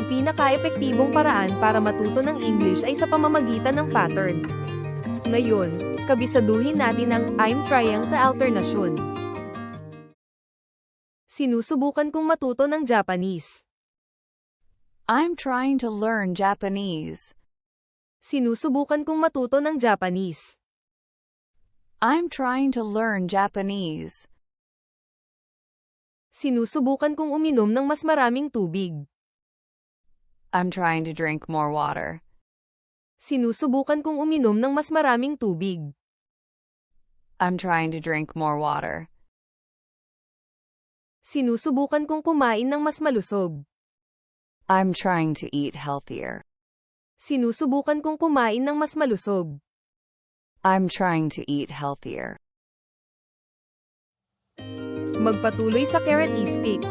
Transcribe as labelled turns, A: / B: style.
A: Ang pinaka-epektibong paraan para matuto ng English ay sa pamamagitan ng pattern. Ngayon, kabisaduhin natin ang I'm trying na alternasyon. Sinusubukan kong matuto ng Japanese.
B: I'm trying to learn Japanese.
A: Sinusubukan kong matuto ng Japanese.
B: I'm trying to learn Japanese.
A: Sinusubukan kong uminom ng mas maraming tubig.
B: I'm trying to drink more water.
A: Sinusubukan kong uminom ng mas maraming tubig.
B: I'm trying to drink more water.
A: Sinusubukan kong kumain ng mas malusog.
B: I'm trying to eat healthier.
A: Sinusubukan kong kumain ng mas malusog.
B: I'm trying to eat healthier.
A: Magpatuloy sa Karen E-Speak.